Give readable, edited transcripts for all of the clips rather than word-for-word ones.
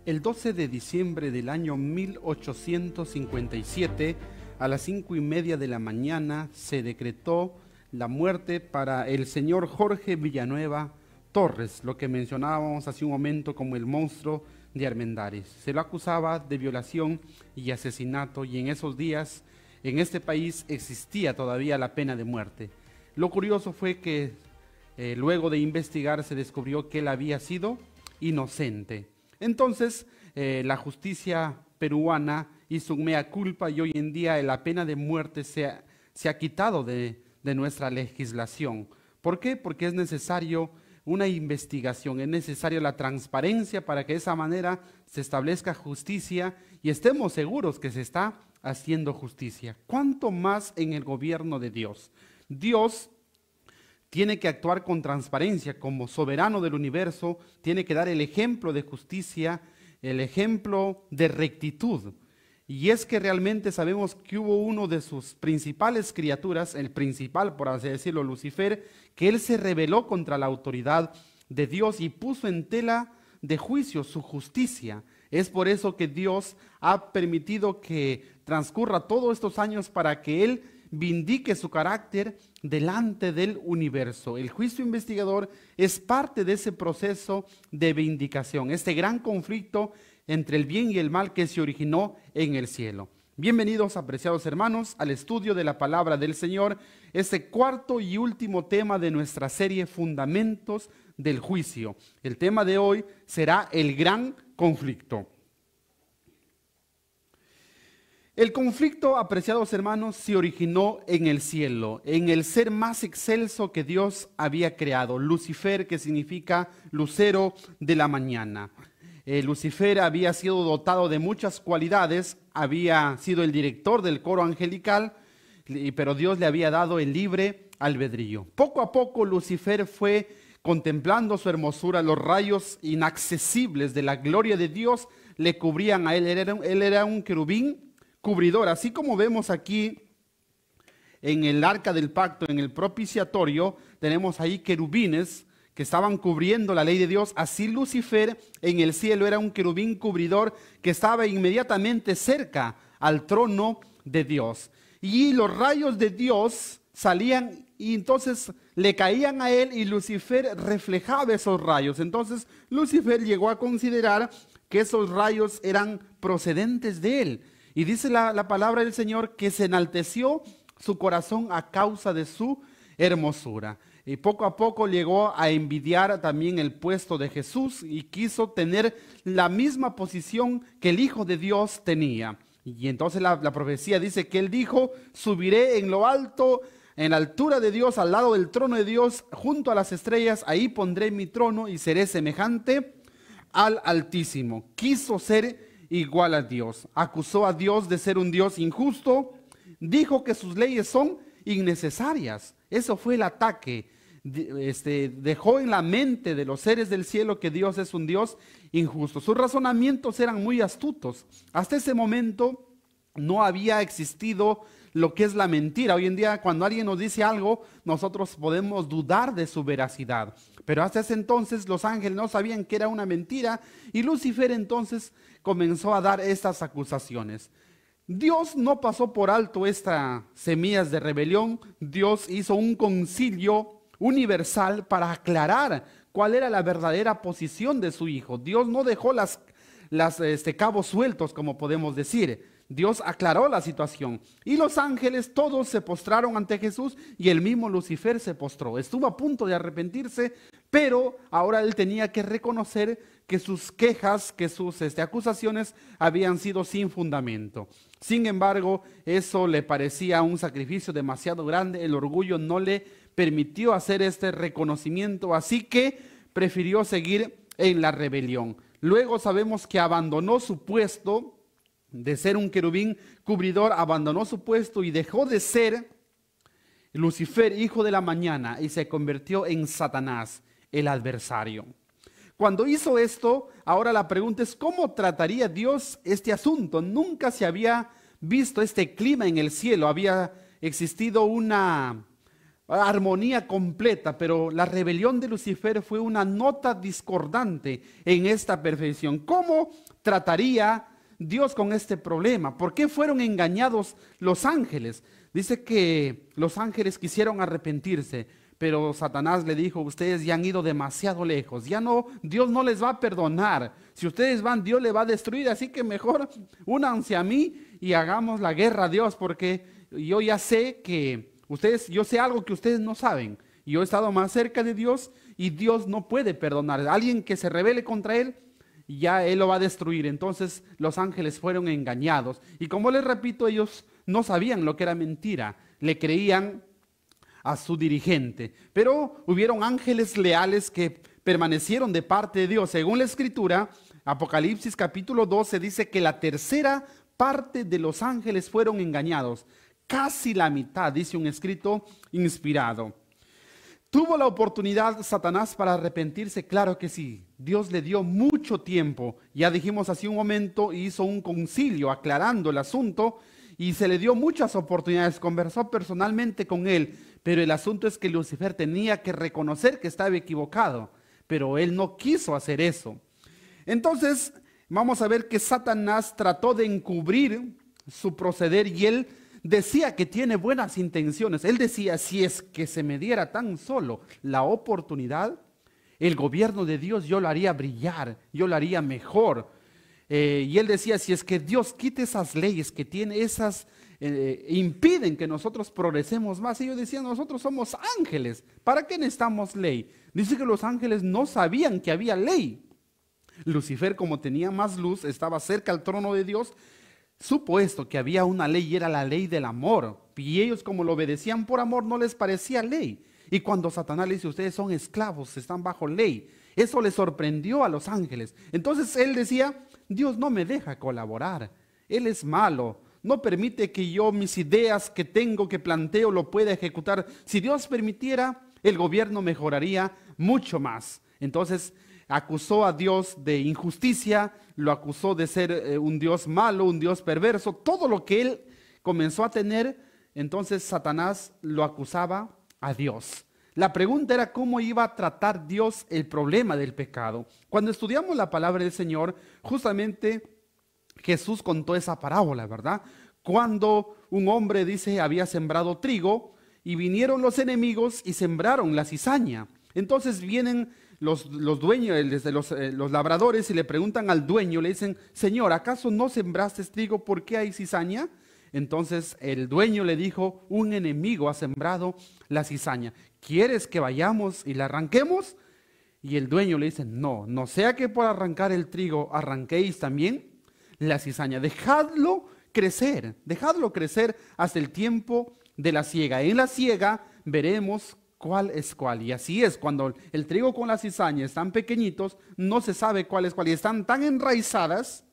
El 12 de diciembre del año 1857, a las 5:30 de la mañana, se decretó la muerte para el señor Jorge Villanueva Torres, lo que mencionábamos hace un momento como el monstruo de Armendáriz. Se lo acusaba de violación y asesinato, y en esos días en este país existía todavía la pena de muerte. Lo curioso fue que luego de investigar se descubrió que él había sido inocente. Entonces la justicia peruana hizo un mea culpa y hoy en día la pena de muerte se ha quitado de nuestra legislación. ¿Por qué? Porque es necesario una investigación, es necesaria la transparencia para que de esa manera se establezca justicia y estemos seguros que se está haciendo justicia. ¿Cuánto más en el gobierno de Dios? Dios tiene que actuar con transparencia como soberano del universo, tiene que dar el ejemplo de justicia, el ejemplo de rectitud. Y es que realmente sabemos que hubo uno de sus principales criaturas, el principal por así decirlo, Lucifer, que él se rebeló contra la autoridad de Dios y puso en tela de juicio su justicia. Es por eso que Dios ha permitido que transcurra todos estos años para que él vindique su carácter delante del universo. El juicio investigador es parte de ese proceso de vindicación, este gran conflicto entre el bien y el mal que se originó en el cielo. Bienvenidos, apreciados hermanos, al estudio de la palabra del Señor, este cuarto y último tema de nuestra serie Fundamentos del Juicio. El tema de hoy será el gran conflicto. El conflicto, apreciados hermanos, se originó en el cielo, en el ser más excelso que Dios había creado, Lucifer, que significa lucero de la mañana. Lucifer había sido dotado de muchas cualidades, había sido el director del coro angelical, pero Dios le había dado el libre albedrío. Poco a poco Lucifer fue contemplando su hermosura, los rayos inaccesibles de la gloria de Dios le cubrían a él. Él era un querubín cubridor, así como vemos aquí en el arca del pacto, en el propiciatorio, tenemos ahí querubines que estaban cubriendo la ley de Dios. Así Lucifer en el cielo era un querubín cubridor que estaba inmediatamente cerca al trono de Dios. Y los rayos de Dios salían y entonces le caían a él y Lucifer reflejaba esos rayos. Entonces Lucifer llegó a considerar que esos rayos eran procedentes de él. Y dice la palabra del Señor que se enalteció su corazón a causa de su hermosura. Y poco a poco llegó a envidiar también el puesto de Jesús y quiso tener la misma posición que el Hijo de Dios tenía. Y entonces la profecía dice que él dijo: subiré en lo alto, en la altura de Dios, al lado del trono de Dios, junto a las estrellas, ahí pondré mi trono y seré semejante al Altísimo. Quiso ser igual a Dios, acusó a Dios de ser un Dios injusto, dijo que sus leyes son innecesarias. Eso fue el ataque. Dejó en la mente de los seres del cielo que Dios es un Dios injusto. Sus razonamientos eran muy astutos. Hasta ese momento no había existido lo que es la mentira. Hoy en día, cuando alguien nos dice algo, nosotros podemos dudar de su veracidad. Pero hasta ese entonces los ángeles no sabían que era una mentira y Lucifer entonces comenzó a dar estas acusaciones. Dios no pasó por alto estas semillas de rebelión. Dios hizo un concilio universal para aclarar cuál era la verdadera posición de su Hijo. Dios no dejó las cabos sueltos, como podemos decir. Dios aclaró la situación y los ángeles todos se postraron ante Jesús y el mismo Lucifer se postró. Estuvo a punto de arrepentirse, pero ahora él tenía que reconocer que sus quejas, que sus acusaciones habían sido sin fundamento. Sin embargo, eso le parecía un sacrificio demasiado grande. El orgullo no le permitió hacer este reconocimiento, así que prefirió seguir en la rebelión. Luego sabemos que abandonó su puesto de ser un querubín cubridor, abandonó su puesto y dejó de ser Lucifer, hijo de la mañana, y se convirtió en Satanás, el adversario. Cuando hizo esto, ahora la pregunta es: ¿cómo trataría Dios este asunto? Nunca se había visto este clima en el cielo, había existido una armonía completa, pero la rebelión de Lucifer fue una nota discordante en esta perfección. ¿Cómo trataría Dios con este problema? ¿Por qué fueron engañados los ángeles? Dice que los ángeles quisieron arrepentirse, pero Satanás le dijo: ustedes ya han ido demasiado lejos, ya no, Dios no les va a perdonar. Si ustedes van, Dios le va a destruir, así que mejor únanse a mí y hagamos la guerra a Dios, porque yo ya sé que yo sé algo que ustedes no saben. Yo he estado más cerca de Dios y Dios no puede perdonar. Alguien que se rebele contra Él, ya Él lo va a destruir. Entonces los ángeles fueron engañados. Y como les repito, ellos no sabían lo que era mentira. Le creían a su dirigente. Pero hubieron ángeles leales que permanecieron de parte de Dios. Según la Escritura, Apocalipsis capítulo 12 dice que la tercera parte de los ángeles fueron engañados. Casi la mitad, dice un escrito inspirado. ¿Tuvo la oportunidad Satanás para arrepentirse? Claro que sí. Dios le dio mucho tiempo. Ya dijimos hace un momento, hizo un concilio aclarando el asunto y se le dio muchas oportunidades. Conversó personalmente con él, pero el asunto es que Lucifer tenía que reconocer que estaba equivocado, pero él no quiso hacer eso. Entonces, vamos a ver que Satanás trató de encubrir su proceder y él decía que tiene buenas intenciones. Él decía: si es que se me diera tan solo la oportunidad, el gobierno de Dios yo lo haría brillar, yo lo haría mejor. Y él decía: si es que Dios quite esas leyes que tiene, esas impiden que nosotros progresemos más. Ellos decían: nosotros somos ángeles, ¿para qué necesitamos ley? Dice que los ángeles no sabían que había ley. Lucifer, como tenía más luz, estaba cerca al trono de Dios, supo esto, que había una ley y era la ley del amor. Y ellos, como lo obedecían por amor, no les parecía ley. Y cuando Satanás le dice: ustedes son esclavos, están bajo ley, eso le sorprendió a los ángeles. Entonces él decía: Dios no me deja colaborar, Él es malo, no permite que yo mis ideas que tengo, que planteo, lo pueda ejecutar. Si Dios permitiera, el gobierno mejoraría mucho más. Entonces acusó a Dios de injusticia, lo acusó de ser un Dios malo, un Dios perverso. Todo lo que él comenzó a tener, entonces Satanás lo acusaba a Dios. La pregunta era: ¿cómo iba a tratar Dios el problema del pecado? Cuando estudiamos la palabra del Señor, justamente Jesús contó esa parábola, ¿verdad? Cuando un hombre, dice, había sembrado trigo y vinieron los enemigos y sembraron la cizaña. Entonces vienen los dueños, los labradores, y le preguntan al dueño, le dicen: Señor, ¿acaso no sembraste trigo? ¿Por qué hay cizaña? Entonces el dueño le dijo: un enemigo ha sembrado la cizaña. ¿Quieres que vayamos y la arranquemos? Y el dueño le dice: no sea que por arrancar el trigo arranquéis también la cizaña. Dejadlo crecer hasta el tiempo de la siega. En la siega veremos cuál es cuál. Y así es, cuando el trigo con la cizaña están pequeñitos, no se sabe cuál es cuál. Y están tan enraizadas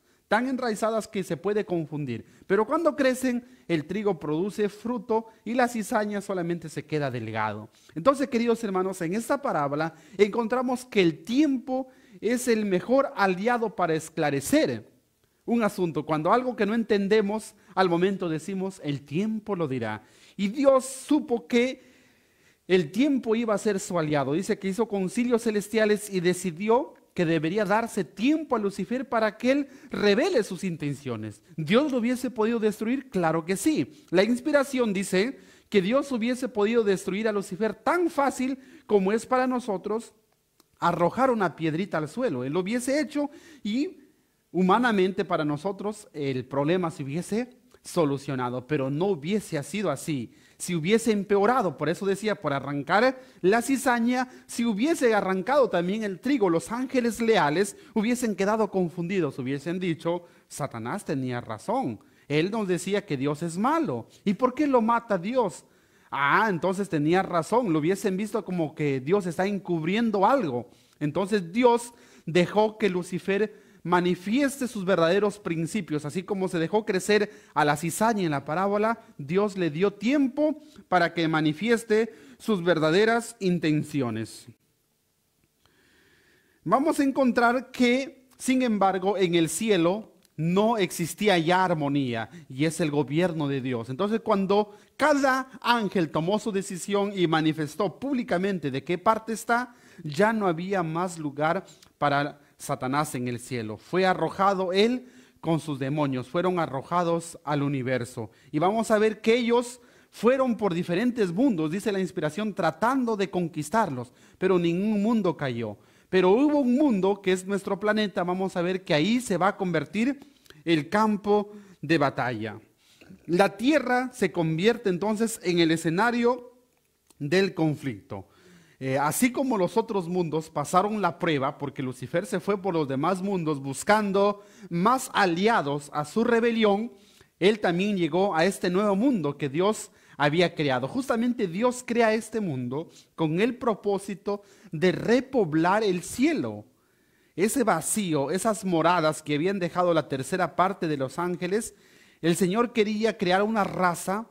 que se puede confundir. Pero cuando crecen, el trigo produce fruto y la cizaña solamente se queda delgado. Entonces, queridos hermanos, en esta parábola encontramos que el tiempo es el mejor aliado para esclarecer un asunto. Cuando algo que no entendemos, al momento decimos: el tiempo lo dirá. Y Dios supo que el tiempo iba a ser su aliado. Dice que hizo concilios celestiales y decidió que debería darse tiempo a Lucifer para que él revele sus intenciones. ¿Dios lo hubiese podido destruir? Claro que sí. La inspiración dice que Dios hubiese podido destruir a Lucifer tan fácil como es para nosotros arrojar una piedrita al suelo. Él lo hubiese hecho y humanamente para nosotros el problema se hubiese solucionado, pero no hubiese sido así. Si hubiese empeorado, por eso decía, por arrancar la cizaña, si hubiese arrancado también el trigo, los ángeles leales hubiesen quedado confundidos, hubiesen dicho: Satanás tenía razón, él nos decía que Dios es malo, ¿y por qué lo mata Dios? Entonces tenía razón, lo hubiesen visto como que Dios está encubriendo algo. Entonces Dios dejó que Lucifer manifieste sus verdaderos principios. Así como se dejó crecer a la cizaña en la parábola, Dios le dio tiempo para que manifieste sus verdaderas intenciones. Vamos a encontrar que, sin embargo, en el cielo no existía ya armonía, y es el gobierno de Dios. Entonces, cuando cada ángel tomó su decisión y manifestó públicamente de qué parte está, ya no había más lugar para Satanás en el cielo. Fue arrojado él con sus demonios, fueron arrojados al universo. Y vamos a ver que ellos fueron por diferentes mundos, dice la inspiración, tratando de conquistarlos, pero ningún mundo cayó. Pero hubo un mundo que es nuestro planeta, vamos a ver que ahí se va a convertir el campo de batalla. La tierra se convierte entonces en el escenario del conflicto. Así como los otros mundos pasaron la prueba, porque Lucifer se fue por los demás mundos buscando más aliados a su rebelión, él también llegó a este nuevo mundo que Dios había creado. Justamente Dios crea este mundo con el propósito de repoblar el cielo. Ese vacío, esas moradas que habían dejado la tercera parte de los ángeles, el Señor quería crear una raza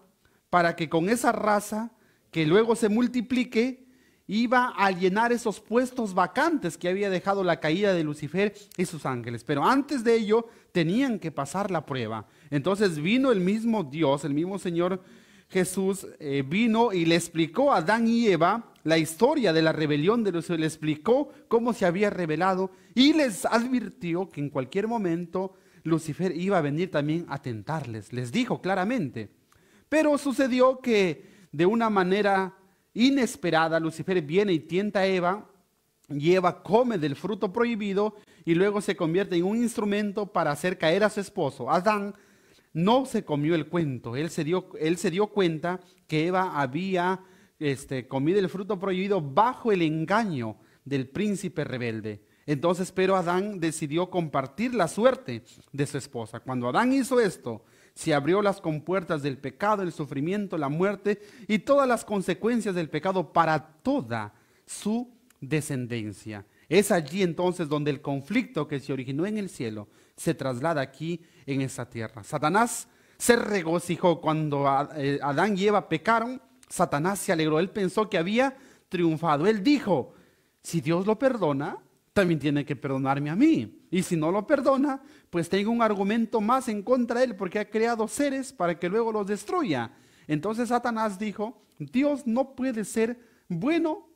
para que con esa raza, que luego se multiplique, iba a llenar esos puestos vacantes que había dejado la caída de Lucifer y sus ángeles. Pero antes de ello tenían que pasar la prueba. Entonces vino el mismo Dios, el mismo Señor Jesús, vino y le explicó a Adán y Eva la historia de la rebelión de Lucifer, le explicó cómo se había rebelado y les advirtió que en cualquier momento Lucifer iba a venir también a tentarles. Les dijo claramente. Pero sucedió que de una manera inesperada, Lucifer viene y tienta a Eva, y Eva come del fruto prohibido y luego se convierte en un instrumento para hacer caer a su esposo. Adán no se comió el cuento, él se dio cuenta que Eva había comido el fruto prohibido bajo el engaño del príncipe rebelde. Entonces, pero Adán decidió compartir la suerte de su esposa. Cuando Adán hizo esto, se abrió las compuertas del pecado, el sufrimiento, la muerte y todas las consecuencias del pecado para toda su descendencia. Es allí entonces donde el conflicto que se originó en el cielo se traslada aquí en esta tierra. Satanás se regocijó cuando Adán y Eva pecaron. Satanás se alegró, él pensó que había triunfado. Él dijo, si Dios lo perdona, también tiene que perdonarme a mí. Y si no lo perdona, pues tengo un argumento más en contra de él, porque ha creado seres para que luego los destruya. Entonces Satanás dijo, Dios no puede ser bueno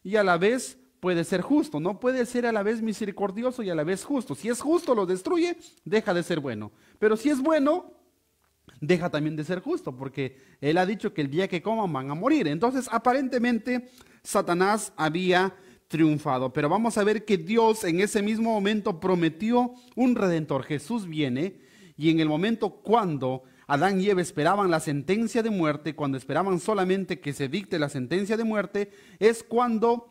y a la vez puede ser justo. No puede ser a la vez misericordioso y a la vez justo. Si es justo, lo destruye, deja de ser bueno. Pero si es bueno, deja también de ser justo, porque él ha dicho que el día que coman van a morir. Entonces, aparentemente, Satanás había triunfado. Pero vamos a ver que Dios en ese mismo momento prometió un redentor. Jesús viene y en el momento cuando Adán y Eva esperaban la sentencia de muerte, cuando esperaban solamente que se dicte la sentencia de muerte, es cuando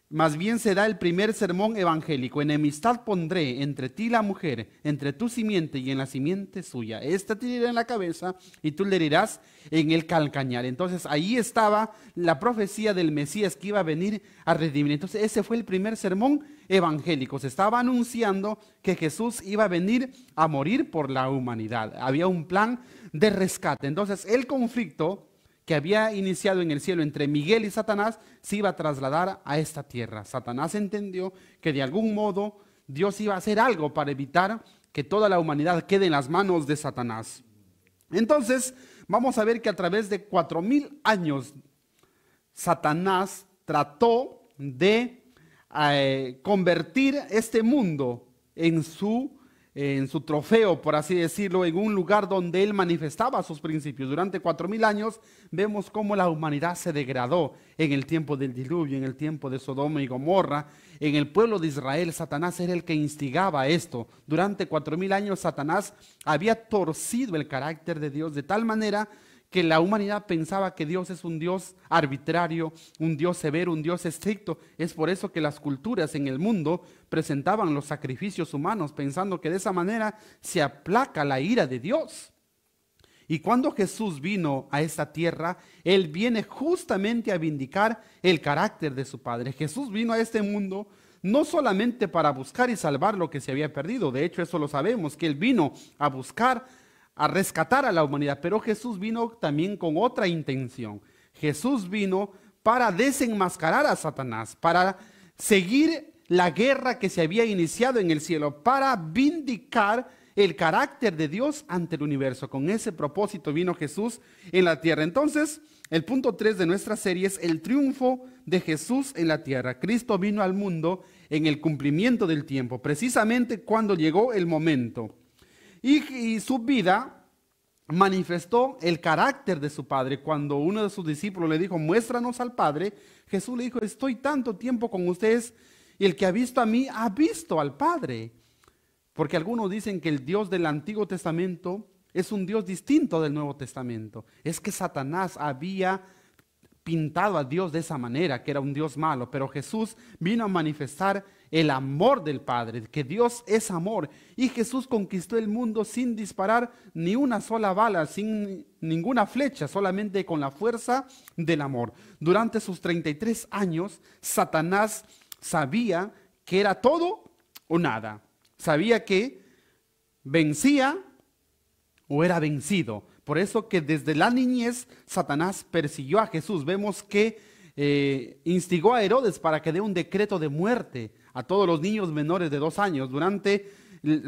más bien se da el primer sermón evangélico. Enemistad pondré entre ti y la mujer, entre tu simiente y en la simiente suya. Esta te herirá en la cabeza y tú le herirás en el calcañar. Entonces ahí estaba la profecía del Mesías que iba a venir a redimir. Entonces ese fue el primer sermón evangélico. Se estaba anunciando que Jesús iba a venir a morir por la humanidad. Había un plan de rescate. Entonces el conflicto que había iniciado en el cielo entre Miguel y Satanás se iba a trasladar a esta tierra. Satanás entendió que de algún modo Dios iba a hacer algo para evitar que toda la humanidad quede en las manos de Satanás. Entonces vamos a ver que a través de 4000 años Satanás trató de convertir este mundo en su trofeo, por así decirlo, en un lugar donde él manifestaba sus principios. Durante 4000 años vemos cómo la humanidad se degradó en el tiempo del diluvio, en el tiempo de Sodoma y Gomorra. En el pueblo de Israel, Satanás era el que instigaba esto. Durante 4000 años Satanás había torcido el carácter de Dios de tal manera que la humanidad pensaba que Dios es un Dios arbitrario, un Dios severo, un Dios estricto. Es por eso que las culturas en el mundo presentaban los sacrificios humanos, pensando que de esa manera se aplaca la ira de Dios. Y cuando Jesús vino a esta tierra, Él viene justamente a vindicar el carácter de su Padre. Jesús vino a este mundo no solamente para buscar y salvar lo que se había perdido. De hecho, eso lo sabemos, que Él vino a buscar, a rescatar a la humanidad, pero Jesús vino también con otra intención. Jesús vino para desenmascarar a Satanás, para seguir la guerra que se había iniciado en el cielo, para vindicar el carácter de Dios ante el universo. Con ese propósito vino Jesús en la tierra. Entonces, el punto 3 de nuestra serie es el triunfo de Jesús en la tierra. Cristo vino al mundo en el cumplimiento del tiempo, precisamente cuando llegó el momento. Y su vida manifestó el carácter de su Padre. Cuando uno de sus discípulos le dijo, muéstranos al Padre, Jesús le dijo, estoy tanto tiempo con ustedes y el que ha visto a mí ha visto al Padre. Porque algunos dicen que el Dios del Antiguo Testamento es un Dios distinto del Nuevo Testamento. Es que Satanás había pintado a Dios de esa manera, que era un Dios malo, pero Jesús vino a manifestar el amor del Padre, que Dios es amor, y Jesús conquistó el mundo sin disparar ni una sola bala, sin ninguna flecha, solamente con la fuerza del amor. Durante sus 33 años, Satanás sabía que era todo o nada, sabía que vencía o era vencido. Por eso que desde la niñez Satanás persiguió a Jesús. Vemos que instigó a Herodes para que dé un decreto de muerte a todos los niños menores de 2 años. Durante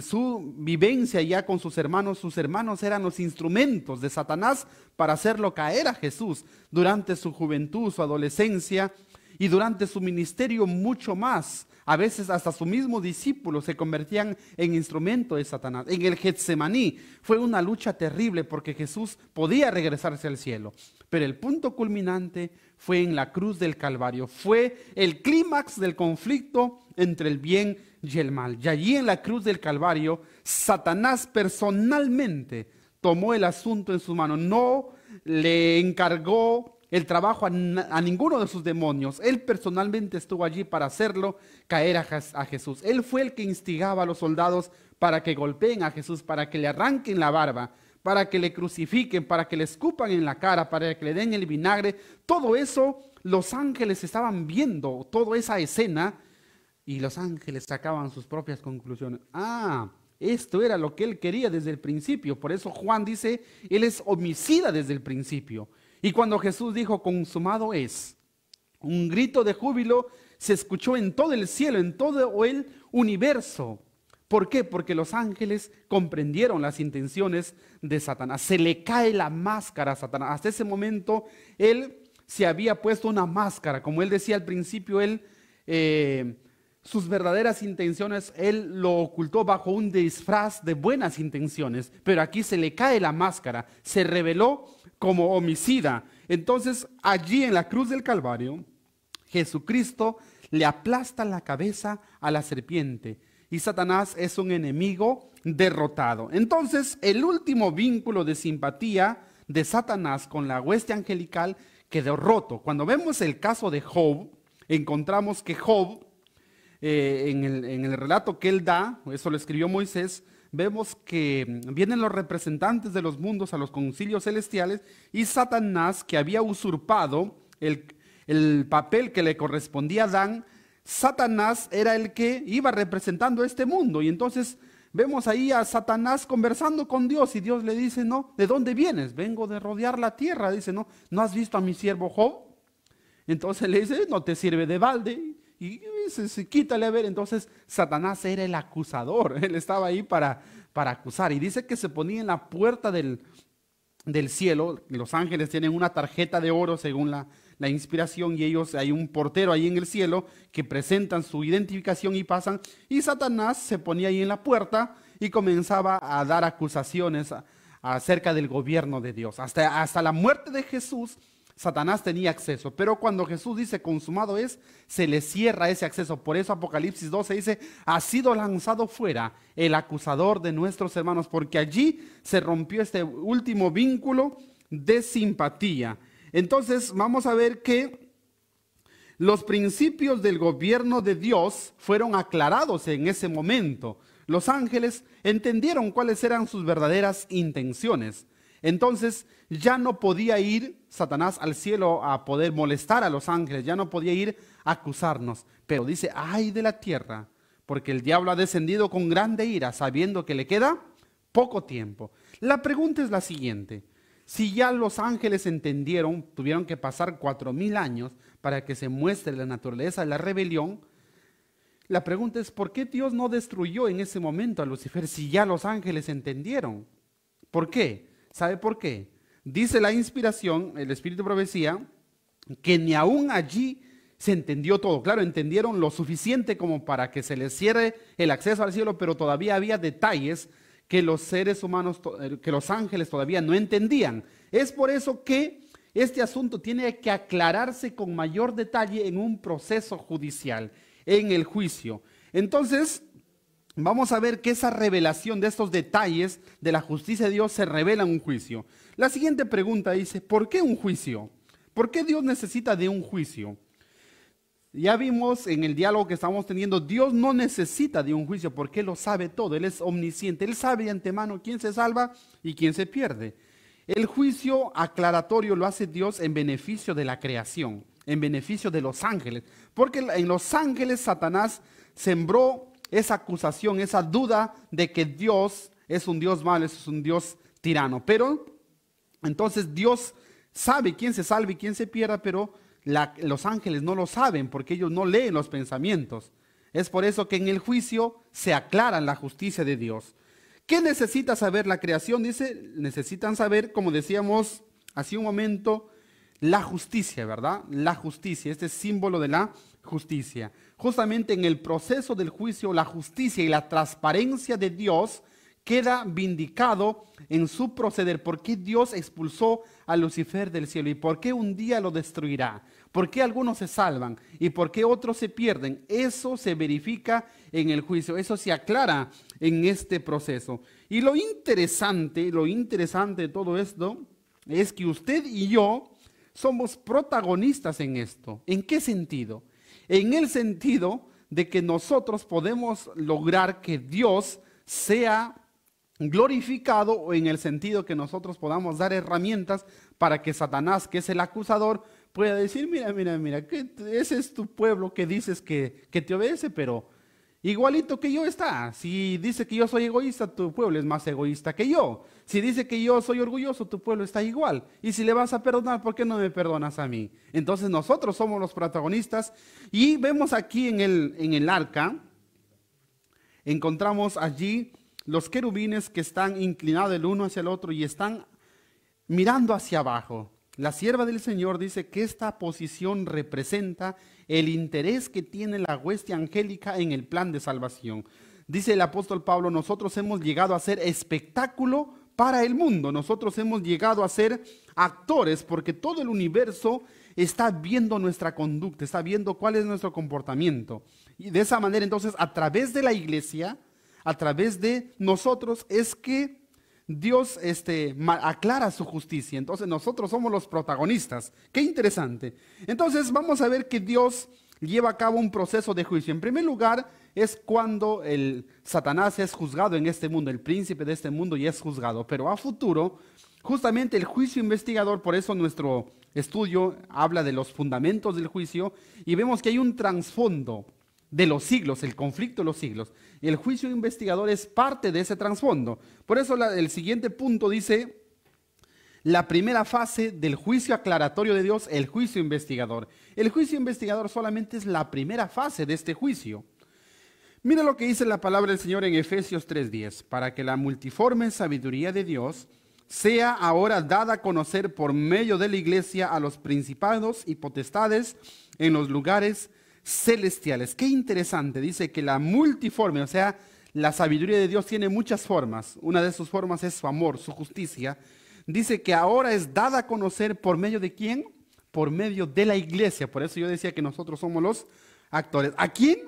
su vivencia ya con sus hermanos eran los instrumentos de Satanás para hacerlo caer a Jesús. Durante su juventud, su adolescencia y durante su ministerio mucho más. A veces hasta sus mismos discípulos se convertían en instrumento de Satanás. En el Getsemaní fue una lucha terrible porque Jesús podía regresarse al cielo. Pero el punto culminante fue en la cruz del Calvario. Fue el clímax del conflicto entre el bien y el mal. Y allí en la cruz del Calvario, Satanás personalmente tomó el asunto en su mano. No le encargó el trabajo a ninguno de sus demonios. Él personalmente estuvo allí para hacerlo caer a Jesús. Él fue el que instigaba a los soldados para que golpeen a Jesús, para que le arranquen la barba, para que le crucifiquen, para que le escupan en la cara, para que le den el vinagre. Todo eso los ángeles estaban viendo, toda esa escena, y los ángeles sacaban sus propias conclusiones. Esto era lo que él quería desde el principio. Por eso Juan dice, él es homicida desde el principio. Y cuando Jesús dijo, consumado es, un grito de júbilo se escuchó en todo el cielo, en todo el universo. ¿Por qué? Porque los ángeles comprendieron las intenciones de Satanás. Se le cae la máscara a Satanás. Hasta ese momento, él se había puesto una máscara. Como él decía al principio, sus verdaderas intenciones, él lo ocultó bajo un disfraz de buenas intenciones. Pero aquí se le cae la máscara. Se reveló como homicida. Entonces, allí en la cruz del Calvario, Jesucristo le aplasta la cabeza a la serpiente y Satanás es un enemigo derrotado. Entonces, el último vínculo de simpatía de Satanás con la hueste angelical quedó roto. Cuando vemos el caso de Job, encontramos que Job, en el relato que él da, eso lo escribió Moisés, vemos que vienen los representantes de los mundos a los concilios celestiales y Satanás, que había usurpado el papel que le correspondía a Adán, Satanás era el que iba representando este mundo. Y entonces vemos ahí a Satanás conversando con Dios y Dios le dice, no, ¿de dónde vienes? Vengo de rodear la tierra. Dice, ¿no has visto a mi siervo Job? Entonces le dice, no te sirve de balde. Y dice, quítale a ver. Entonces Satanás era el acusador. Él estaba ahí para acusar. Y dice que se ponía en la puerta del cielo. Los ángeles tienen una tarjeta de oro según la inspiración. Y hay un portero ahí en el cielo que presentan su identificación y pasan. Y Satanás se ponía ahí en la puerta y comenzaba a dar acusaciones acerca del gobierno de Dios. Hasta la muerte de Jesús, Satanás tenía acceso, pero cuando Jesús dice consumado es, se le cierra ese acceso. Por eso Apocalipsis 12 dice, ha sido lanzado fuera el acusador de nuestros hermanos, porque allí se rompió este último vínculo de simpatía. Entonces vamos a ver que los principios del gobierno de Dios fueron aclarados en ese momento. Los ángeles entendieron cuáles eran sus verdaderas intenciones. Entonces ya no podía ir Satanás al cielo a poder molestar a los ángeles, ya no podía ir a acusarnos. Pero dice, ay de la tierra, porque el diablo ha descendido con grande ira, sabiendo que le queda poco tiempo. La pregunta es la siguiente, si ya los ángeles entendieron, tuvieron que pasar 4000 años para que se muestre la naturaleza de la rebelión, La pregunta es, ¿por qué Dios no destruyó en ese momento a Lucifer si ya los ángeles entendieron? ¿Por qué? ¿Sabe por qué? Dice la inspiración, el Espíritu de Profecía, que ni aún allí se entendió todo. Claro, entendieron lo suficiente como para que se les cierre el acceso al cielo, pero todavía había detalles que los seres humanos, que los ángeles todavía no entendían. Es por eso que este asunto tiene que aclararse con mayor detalle en un proceso judicial, en el juicio. Entonces, vamos a ver que esa revelación de estos detalles de la justicia de Dios se revela en un juicio. La siguiente pregunta dice, ¿por qué un juicio? ¿Por qué Dios necesita de un juicio? Ya vimos en el diálogo que estamos teniendo, Dios no necesita de un juicio porque Él lo sabe todo, Él es omnisciente, Él sabe de antemano quién se salva y quién se pierde. El juicio aclaratorio lo hace Dios en beneficio de la creación, en beneficio de los ángeles, porque en los ángeles Satanás sembró esa acusación, esa duda de que Dios es un Dios malo, es un Dios tirano. Pero entonces Dios sabe quién se salva y quién se pierda, pero los ángeles no lo saben porque ellos no leen los pensamientos. Es por eso que en el juicio se aclara la justicia de Dios. ¿Qué necesita saber la creación? Dice, necesitan saber, como decíamos hace un momento, la justicia, ¿verdad? La justicia, este es símbolo de la justicia. Justamente en el proceso del juicio, la justicia y la transparencia de Dios queda vindicado en su proceder. ¿Por qué Dios expulsó a Lucifer del cielo? ¿Y por qué un día lo destruirá? ¿Por qué algunos se salvan? ¿Y por qué otros se pierden? Eso se verifica en el juicio. Eso se aclara en este proceso. Y lo interesante de todo esto es que usted y yo somos protagonistas en esto. ¿En qué sentido? En el sentido de que nosotros podemos lograr que Dios sea glorificado, o en el sentido que nosotros podamos dar herramientas para que Satanás, que es el acusador, pueda decir, mira, que ese es tu pueblo que dices que te obedece, pero igualito que yo está. Si dice que yo soy egoísta, tu pueblo es más egoísta que yo. Si dice que yo soy orgulloso, tu pueblo está igual. Y si le vas a perdonar, ¿por qué no me perdonas a mí? Entonces nosotros somos los protagonistas. Y vemos aquí en el arca, encontramos allí los querubines que están inclinados el uno hacia el otro y están mirando hacia abajo. La sierva del Señor dice que esta posición representa el interés que tiene la hueste angélica en el plan de salvación. Dice el apóstol Pablo, nosotros hemos llegado a ser espectáculo para el mundo. Nosotros hemos llegado a ser actores porque todo el universo está viendo nuestra conducta, está viendo cuál es nuestro comportamiento. Y de esa manera, entonces, a través de la iglesia, a través de nosotros, es que Dios aclara su justicia. Entonces nosotros somos los protagonistas. Qué interesante. Entonces vamos a ver que Dios lleva a cabo un proceso de juicio. En primer lugar es cuando el Satanás es juzgado en este mundo, el príncipe de este mundo ya es juzgado. Pero a futuro, justamente el juicio investigador, por eso nuestro estudio habla de los fundamentos del juicio y vemos que hay un trasfondo de los siglos, el conflicto de los siglos. El juicio investigador es parte de ese trasfondo. Por eso el siguiente punto dice, la primera fase del juicio aclaratorio de Dios, el juicio investigador. El juicio investigador solamente es la primera fase de este juicio. Mira lo que dice la palabra del Señor en Efesios 3:10, para que la multiforme sabiduría de Dios sea ahora dada a conocer por medio de la iglesia a los principados y potestades en los lugares celestiales. Qué interesante, dice que la multiforme, o sea, la sabiduría de Dios tiene muchas formas. Una de sus formas es su amor, su justicia. Dice que ahora es dada a conocer por medio de ¿quién? Por medio de la iglesia. Por eso yo decía que nosotros somos los actores. ¿A quién?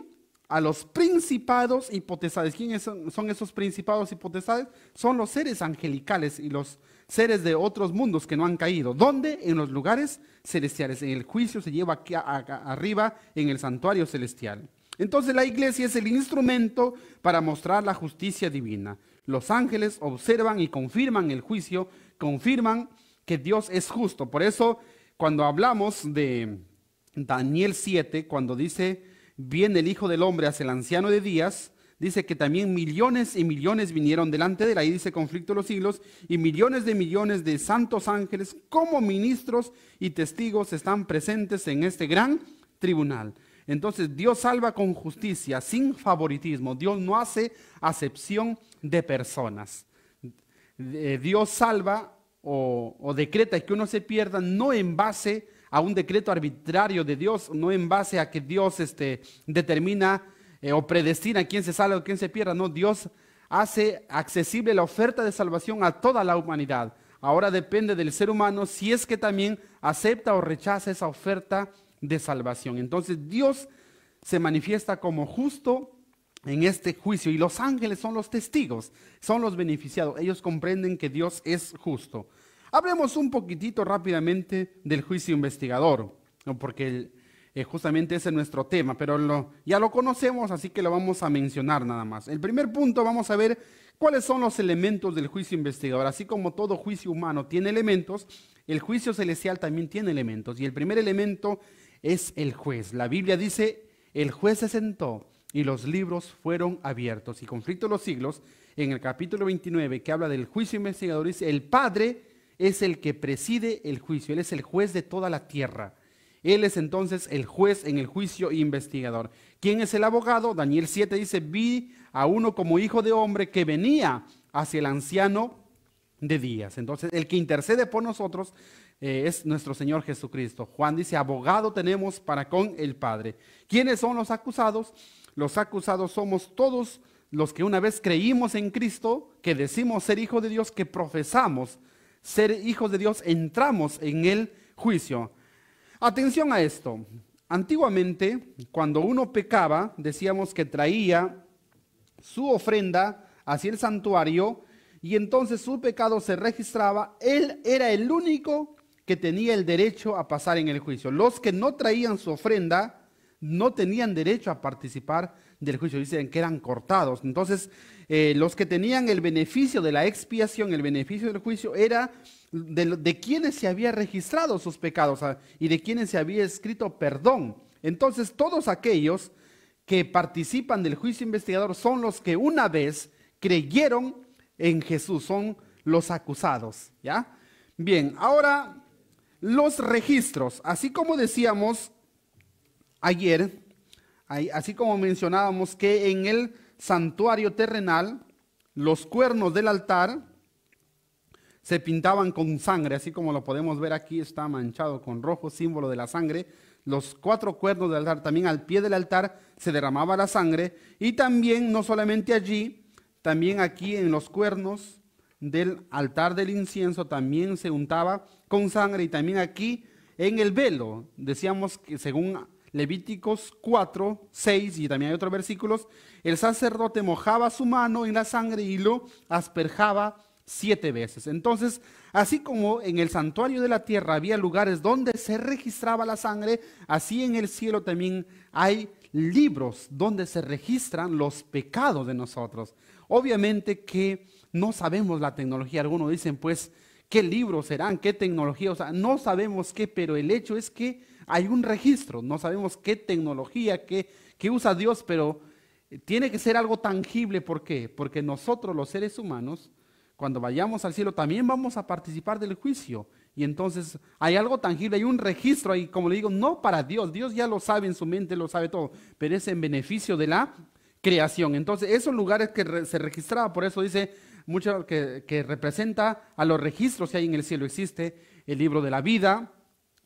A los principados y potestades. ¿Quiénes son esos principados y potestades? Son los seres angelicales y los seres de otros mundos que no han caído. ¿Dónde? En los lugares celestiales. En el juicio se lleva aquí arriba en el santuario celestial. Entonces la iglesia es el instrumento para mostrar la justicia divina. Los ángeles observan y confirman el juicio, confirman que Dios es justo. Por eso cuando hablamos de Daniel 7, cuando dice, viene el Hijo del Hombre hacia el anciano de días, dice que también millones y millones vinieron delante de él, ahí dice conflicto de los siglos, y millones de santos ángeles como ministros y testigos están presentes en este gran tribunal. Entonces Dios salva con justicia, sin favoritismo. Dios no hace acepción de personas. Dios salva o decreta que uno se pierda no en base a un decreto arbitrario de Dios, no en base a que Dios determina o predestina quién se salva o quién se pierda. No, Dios hace accesible la oferta de salvación a toda la humanidad. Ahora depende del ser humano si es que también acepta o rechaza esa oferta de salvación. Entonces Dios se manifiesta como justo en este juicio y los ángeles son los testigos, son los beneficiados. Ellos comprenden que Dios es justo. Hablemos un poquitito rápidamente del juicio investigador, ¿no? Porque justamente ese es nuestro tema, pero ya lo conocemos, así que lo vamos a mencionar nada más. El primer punto, vamos a ver cuáles son los elementos del juicio investigador. Así como todo juicio humano tiene elementos, el juicio celestial también tiene elementos. Y el primer elemento es el juez. La Biblia dice, el juez se sentó y los libros fueron abiertos. Y Conflicto de los Siglos, en el capítulo 29, que habla del juicio investigador, dice, el Padre es el que preside el juicio. Él es el juez de toda la tierra. Él es entonces el juez en el juicio investigador. ¿Quién es el abogado? Daniel 7 dice, vi a uno como hijo de hombre que venía hacia el anciano de días. Entonces, el que intercede por nosotros es nuestro Señor Jesucristo. Juan dice, abogado tenemos para con el Padre. ¿Quiénes son los acusados? Los acusados somos todos los que una vez creímos en Cristo, que decimos ser hijos de Dios, que profesamos ser hijos de Dios, entramos en el juicio. Atención a esto. Antiguamente, cuando uno pecaba, decíamos que traía su ofrenda hacia el santuario y entonces su pecado se registraba. Él era el único que tenía el derecho a pasar en el juicio. Los que no traían su ofrenda no tenían derecho a participar del juicio. Dicen que eran cortados. Entonces, los que tenían el beneficio de la expiación, el beneficio del juicio, era de quienes se había registrado sus pecados y de quienes se había escrito perdón. Entonces, todos aquellos que participan del juicio investigador son los que una vez creyeron en Jesús, son los acusados, ¿ya? Bien, ahora los registros, así como decíamos ayer, así como mencionábamos que en el santuario terrenal, los cuernos del altar se pintaban con sangre, así como lo podemos ver aquí, está manchado con rojo, símbolo de la sangre. Los 4 cuernos del altar, también al pie del altar se derramaba la sangre, y también, no solamente allí, también aquí en los cuernos del altar del incienso también se untaba con sangre, y también aquí en el velo, decíamos que según Levíticos 4, 6 y también hay otros versículos, el sacerdote mojaba su mano en la sangre y lo asperjaba 7 veces. Entonces, así como en el santuario de la tierra había lugares donde se registraba la sangre, así en el cielo también hay libros donde se registran los pecados de nosotros. Obviamente que no sabemos la tecnología. Algunos dicen, pues, ¿qué libros serán? ¿Qué tecnología? O sea, no sabemos qué, pero el hecho es que hay un registro. No sabemos qué tecnología, qué usa Dios, pero tiene que ser algo tangible. ¿Por qué? Porque nosotros, los seres humanos, cuando vayamos al cielo, también vamos a participar del juicio. Y entonces hay algo tangible, hay un registro ahí, como le digo, no para Dios. Dios ya lo sabe en su mente, lo sabe todo, pero es en beneficio de la creación. Entonces, esos lugares que se registraba, por eso dice mucho que representa a los registros que hay en el cielo. Existe el libro de la vida,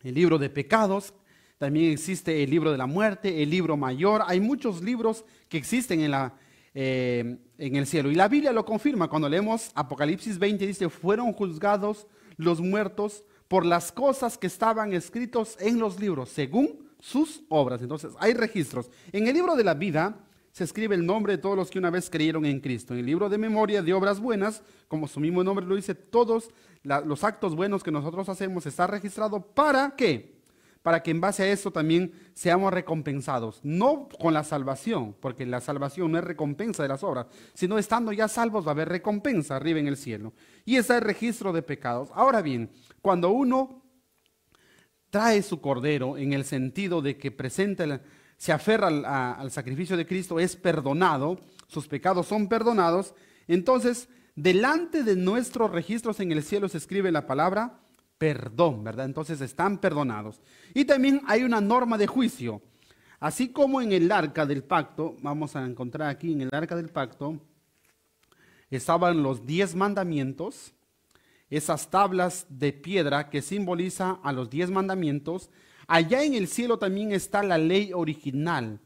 el libro de pecados, también existe el libro de la muerte, el libro mayor. Hay muchos libros que existen en el cielo. Y la Biblia lo confirma cuando leemos Apocalipsis 20, dice, fueron juzgados los muertos por las cosas que estaban escritos en los libros, según sus obras. Entonces, hay registros. En el libro de la vida se escribe el nombre de todos los que una vez creyeron en Cristo. En el libro de memoria de obras buenas, como su mismo nombre lo dice, todos los actos buenos que nosotros hacemos está registrado. ¿Para qué? Para que en base a eso también seamos recompensados. No con la salvación, porque la salvación no es recompensa de las obras, sino estando ya salvos va a haber recompensa arriba en el cielo. Y está el registro de pecados. Ahora bien, cuando uno trae su cordero en el sentido de que se aferra al sacrificio de Cristo, es perdonado, sus pecados son perdonados, entonces delante de nuestros registros en el cielo se escribe la palabra perdón, ¿verdad? Entonces están perdonados. Y también hay una norma de juicio. Así como en el arca del pacto, vamos a encontrar aquí en el arca del pacto, estaban los 10 mandamientos, esas tablas de piedra que simboliza a los 10 mandamientos. Allá en el cielo también está la ley original.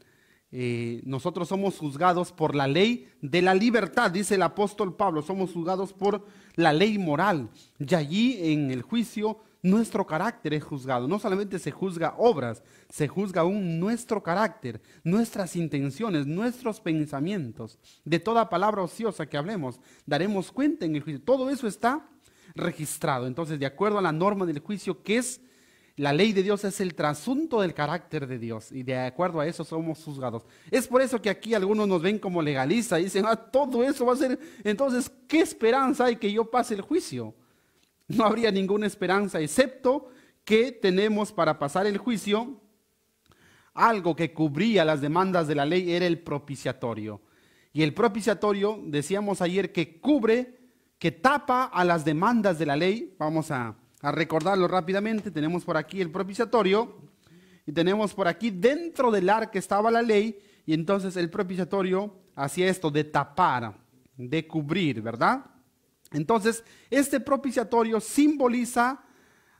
Nosotros somos juzgados por la ley de la libertad, dice el apóstol Pablo, somos juzgados por la ley moral. Y allí en el juicio nuestro carácter es juzgado. No solamente se juzga obras, se juzga aún nuestro carácter, nuestras intenciones, nuestros pensamientos. De toda palabra ociosa que hablemos, daremos cuenta en el juicio. Todo eso está registrado. Entonces, de acuerdo a la norma del juicio, que es la ley de Dios, es el trasunto del carácter de Dios, y de acuerdo a eso somos juzgados. Es por eso que aquí algunos nos ven como legalistas y dicen, todo eso va a ser, entonces, ¿qué esperanza hay que yo pase el juicio? No habría ninguna esperanza, excepto que tenemos para pasar el juicio algo que cubría las demandas de la ley, era el propiciatorio. Y el propiciatorio, decíamos ayer, que cubre, que tapa a las demandas de la ley. Vamos a recordarlo rápidamente. Tenemos por aquí el propiciatorio y tenemos por aquí dentro del arca estaba la ley, y entonces el propiciatorio hacía esto de tapar, de cubrir, ¿verdad? Entonces este propiciatorio simboliza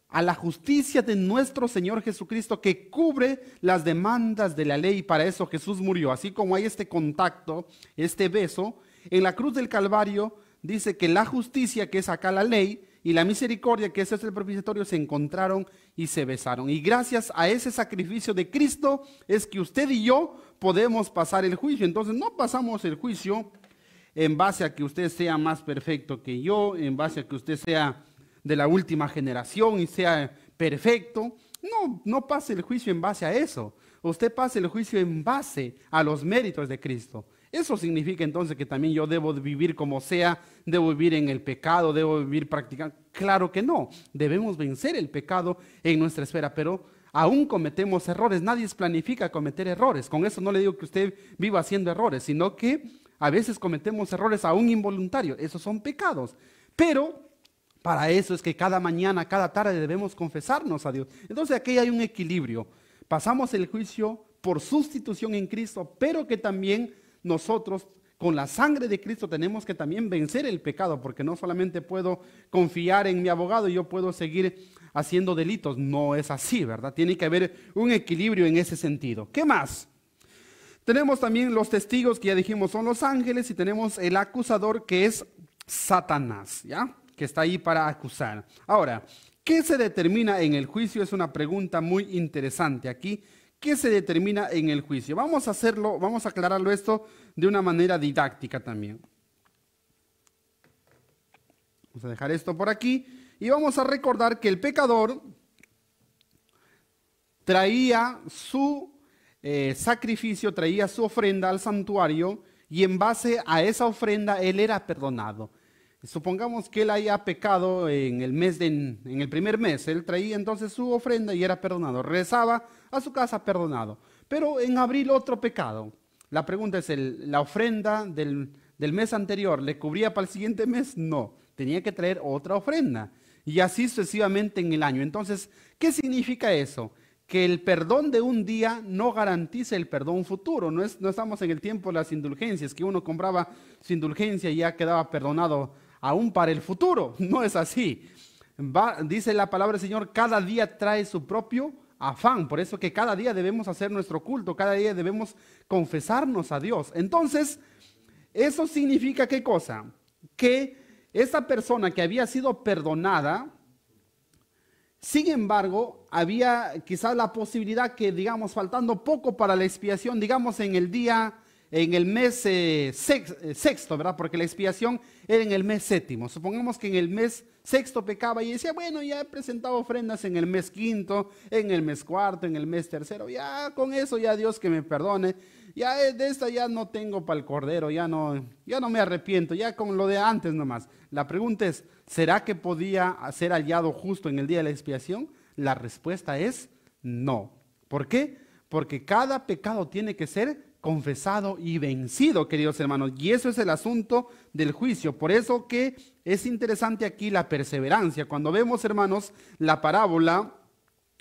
a la justicia de nuestro Señor Jesucristo, que cubre las demandas de la ley. Para eso Jesús murió. Así como hay este contacto, este beso, en la cruz del Calvario dice que la justicia, que es acá la ley, y la misericordia, que ese es el propiciatorio, se encontraron y se besaron. Y gracias a ese sacrificio de Cristo es que usted y yo podemos pasar el juicio. Entonces no pasamos el juicio en base a que usted sea más perfecto que yo, en base a que usted sea de la última generación y sea perfecto. No pase el juicio en base a eso. Usted pase el juicio en base a los méritos de Cristo. Eso significa entonces que también yo debo vivir como sea, debo vivir en el pecado, debo vivir practicando. Claro que no, debemos vencer el pecado en nuestra esfera, pero aún cometemos errores. Nadie planifica cometer errores. Con eso no le digo que usted viva haciendo errores, sino que a veces cometemos errores aún involuntarios. Esos son pecados. Pero para eso es que cada mañana, cada tarde debemos confesarnos a Dios. Entonces aquí hay un equilibrio. Pasamos el juicio por sustitución en Cristo, pero que también nosotros con la sangre de Cristo tenemos que también vencer el pecado, porque no solamente puedo confiar en mi abogado y yo puedo seguir haciendo delitos. No es así, ¿verdad? Tiene que haber un equilibrio en ese sentido. ¿Qué más? Tenemos también los testigos, que ya dijimos son los ángeles, y tenemos el acusador, que es Satanás, ¿ya? Que está ahí para acusar. Ahora, ¿qué se determina en el juicio? Es una pregunta muy interesante aquí. ¿Qué se determina en el juicio? Vamos a hacerlo, vamos a aclararlo esto de una manera didáctica también. Vamos a dejar esto por aquí y vamos a recordar que el pecador traía su sacrificio, traía su ofrenda al santuario, y en base a esa ofrenda él era perdonado. Supongamos que él haya pecado en el primer mes, él traía entonces su ofrenda y era perdonado. Regresaba a su casa perdonado. Pero en abril otro pecado. La pregunta es, ¿la ofrenda del mes anterior le cubría para el siguiente mes? No, tenía que traer otra ofrenda. Y así sucesivamente en el año. Entonces, ¿qué significa eso? Que el perdón de un día no garantiza el perdón futuro. No estamos en el tiempo de las indulgencias, que uno compraba su indulgencia y ya quedaba perdonado aún para el futuro. No es así. Dice la palabra del Señor, cada día trae su propio afán. Por eso que cada día debemos hacer nuestro culto, cada día debemos confesarnos a Dios. Entonces, eso significa ¿qué cosa? Que esa persona que había sido perdonada, sin embargo, había quizás la posibilidad que, digamos, faltando poco para la expiación, digamos en el mes sexto, ¿verdad? Porque la expiación era en el mes séptimo. Supongamos que en el mes sexto pecaba y decía, bueno, ya he presentado ofrendas en el mes quinto, en el mes cuarto, en el mes tercero. Ya con eso, ya Dios que me perdone. Ya de esta ya no tengo para el cordero, ya no me arrepiento, ya con lo de antes nomás. La pregunta es, ¿será que podía ser hallado justo en el día de la expiación? La respuesta es no. ¿Por qué? Porque cada pecado tiene que ser confesado y vencido, queridos hermanos. Y eso es el asunto del juicio. Por eso que es interesante aquí la perseverancia. Cuando vemos, hermanos, la parábola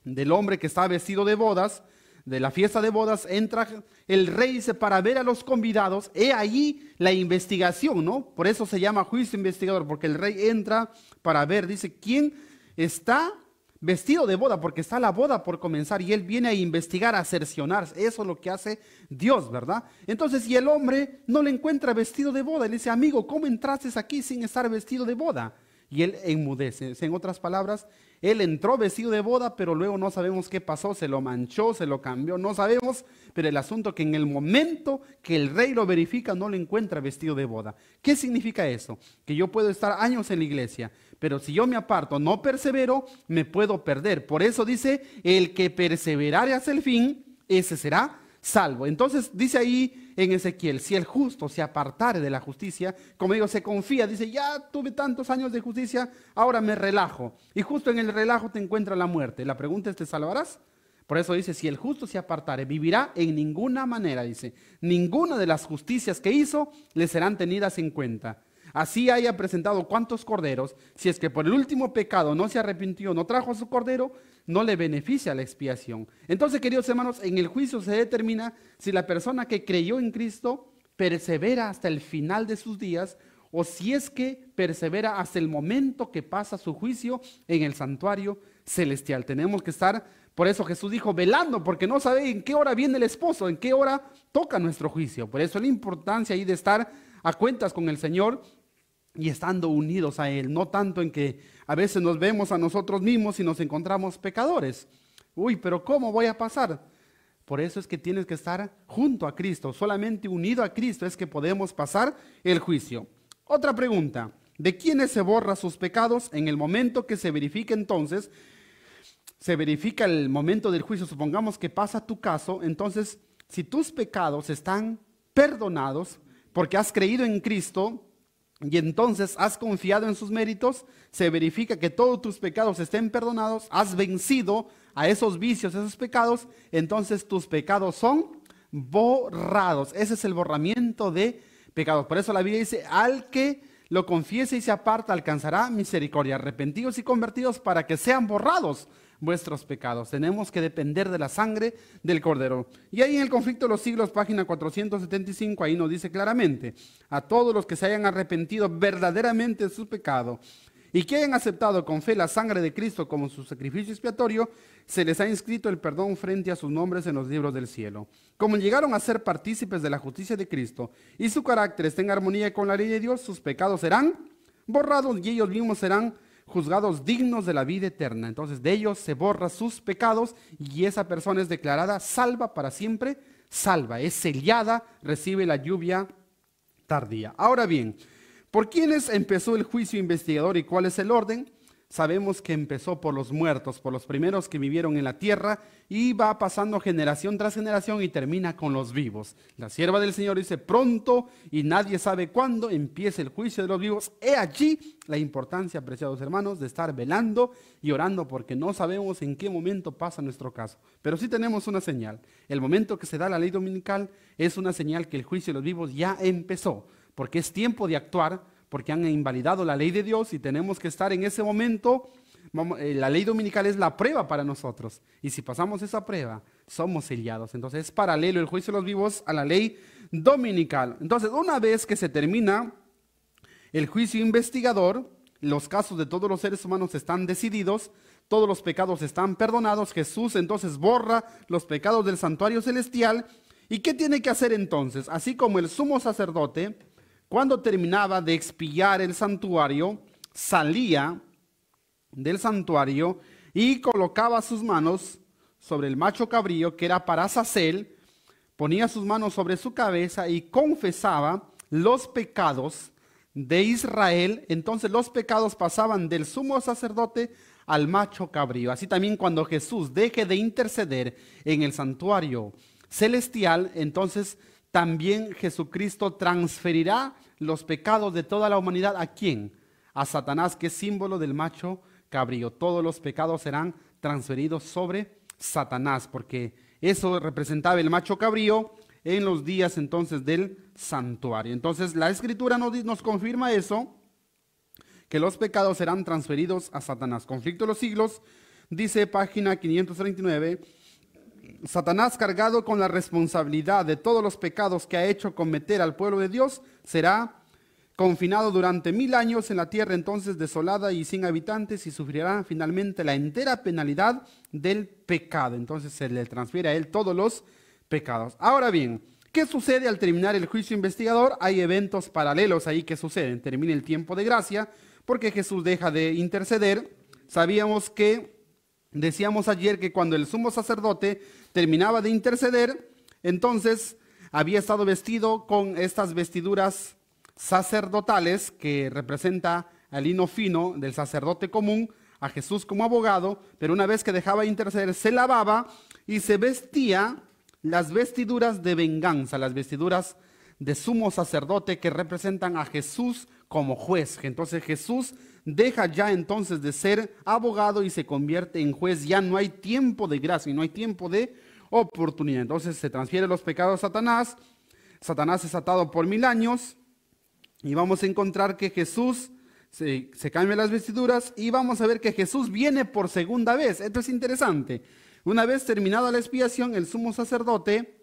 del hombre que está vestido de bodas, de la fiesta de bodas, entra el rey, dice, para ver a los convidados. He allí la investigación, ¿no? Por eso se llama juicio investigador, porque el rey entra para ver, dice, quién está vestido de boda, porque está la boda por comenzar y él viene a investigar, a cerciorar. Eso es lo que hace Dios, ¿verdad? Entonces, si el hombre no le encuentra vestido de boda, él dice, amigo, ¿cómo entraste aquí sin estar vestido de boda? Y él enmudece. En otras palabras, él entró vestido de boda, pero luego no sabemos qué pasó, se lo manchó, se lo cambió, no sabemos, pero el asunto es que en el momento que el rey lo verifica, no lo encuentra vestido de boda. ¿Qué significa eso? Que yo puedo estar años en la iglesia, pero si yo me aparto, no persevero, me puedo perder. Por eso dice, el que perseverare hasta el fin, ese será salvo. Entonces dice ahí en Ezequiel, si el justo se apartare de la justicia, como digo, se confía, dice, ya tuve tantos años de justicia, ahora me relajo. Y justo en el relajo te encuentra la muerte. La pregunta es, ¿te salvarás? Por eso dice, si el justo se apartare, vivirá en ninguna manera, dice, ninguna de las justicias que hizo le serán tenidas en cuenta. Así haya presentado cuantos corderos, si es que por el último pecado no se arrepintió, no trajo a su cordero, no le beneficia la expiación. Entonces, queridos hermanos, en el juicio se determina si la persona que creyó en Cristo persevera hasta el final de sus días o si es que persevera hasta el momento que pasa su juicio en el santuario celestial. Tenemos que estar, por eso Jesús dijo, velando, porque no sabe en qué hora viene el esposo, en qué hora toca nuestro juicio. Por eso la importancia ahí de estar a cuentas con el Señor y estando unidos a Él, no tanto en que a veces nos vemos a nosotros mismos y nos encontramos pecadores. Uy, pero ¿cómo voy a pasar? Por eso es que tienes que estar junto a Cristo, solamente unido a Cristo es que podemos pasar el juicio. Otra pregunta, ¿de quiénes se borra sus pecados en el momento que se verifique entonces? Se verifica el momento del juicio, supongamos que pasa tu caso, entonces si tus pecados están perdonados porque has creído en Cristo, y entonces has confiado en sus méritos, se verifica que todos tus pecados estén perdonados, has vencido a esos vicios, a esos pecados, entonces tus pecados son borrados. Ese es el borramiento de pecados. Por eso la Biblia dice, al que lo confiese y se aparta, alcanzará misericordia. Arrepentidos y convertidos para que sean borrados vuestros pecados. Tenemos que depender de la sangre del Cordero. Y ahí en el Conflicto de los Siglos, página 475, ahí nos dice claramente, a todos los que se hayan arrepentido verdaderamente de su pecado y que hayan aceptado con fe la sangre de Cristo como su sacrificio expiatorio, se les ha inscrito el perdón frente a sus nombres en los libros del cielo. Como llegaron a ser partícipes de la justicia de Cristo y su carácter está en armonía con la ley de Dios, sus pecados serán borrados y ellos mismos serán juzgados dignos de la vida eterna. Entonces de ellos se borra sus pecados y esa persona es declarada salva para siempre, salva, es sellada, recibe la lluvia tardía. Ahora bien, ¿por quiénes empezó el juicio investigador y cuál es el orden? Sabemos que empezó por los muertos, por los primeros que vivieron en la tierra y va pasando generación tras generación y termina con los vivos. La sierva del Señor dice, pronto y nadie sabe cuándo empieza el juicio de los vivos. He allí la importancia, apreciados hermanos, de estar velando y orando porque no sabemos en qué momento pasa nuestro caso. Pero sí tenemos una señal. El momento que se da la ley dominical es una señal que el juicio de los vivos ya empezó, porque es tiempo de actuar, porque han invalidado la ley de Dios y tenemos que estar en ese momento. La ley dominical es la prueba para nosotros y si pasamos esa prueba somos sellados. Entonces es paralelo el juicio de los vivos a la ley dominical. Entonces una vez que se termina el juicio investigador, los casos de todos los seres humanos están decididos, todos los pecados están perdonados, Jesús entonces borra los pecados del santuario celestial. ¿Y qué tiene que hacer entonces? Así como el sumo sacerdote, cuando terminaba de expiar el santuario, salía del santuario y colocaba sus manos sobre el macho cabrío, que era para Azazel, ponía sus manos sobre su cabeza y confesaba los pecados de Israel. Entonces los pecados pasaban del sumo sacerdote al macho cabrío. Así también cuando Jesús deje de interceder en el santuario celestial, entonces también Jesucristo transferirá los pecados de toda la humanidad. ¿A quién? A Satanás, que es símbolo del macho cabrío. Todos los pecados serán transferidos sobre Satanás, porque eso representaba el macho cabrío en los días entonces del santuario. Entonces la Escritura nos confirma eso, que los pecados serán transferidos a Satanás. Conflicto de los Siglos, dice página 539, Satanás, cargado con la responsabilidad de todos los pecados que ha hecho cometer al pueblo de Dios, será confinado durante 1000 años en la tierra entonces desolada y sin habitantes, y sufrirá finalmente la entera penalidad del pecado. Entonces se le transfiere a él todos los pecados. Ahora bien, ¿qué sucede al terminar el juicio investigador? Hay eventos paralelos ahí que suceden. Termina el tiempo de gracia porque Jesús deja de interceder. Decíamos ayer que cuando el sumo sacerdote terminaba de interceder, entonces había estado vestido con estas vestiduras sacerdotales que representa el lino fino del sacerdote común, a Jesús como abogado, pero una vez que dejaba de interceder se lavaba y se vestía las vestiduras de venganza, las vestiduras de sumo sacerdote que representan a Jesús como juez. Entonces Jesús deja ya entonces de ser abogado y se convierte en juez. Ya no hay tiempo de gracia y no hay tiempo de oportunidad. Entonces se transfieren los pecados a Satanás. Satanás es atado por 1000 años y vamos a encontrar que Jesús se cambia las vestiduras y vamos a ver que Jesús viene por segunda vez. Esto es interesante. Una vez terminada la expiación, el sumo sacerdote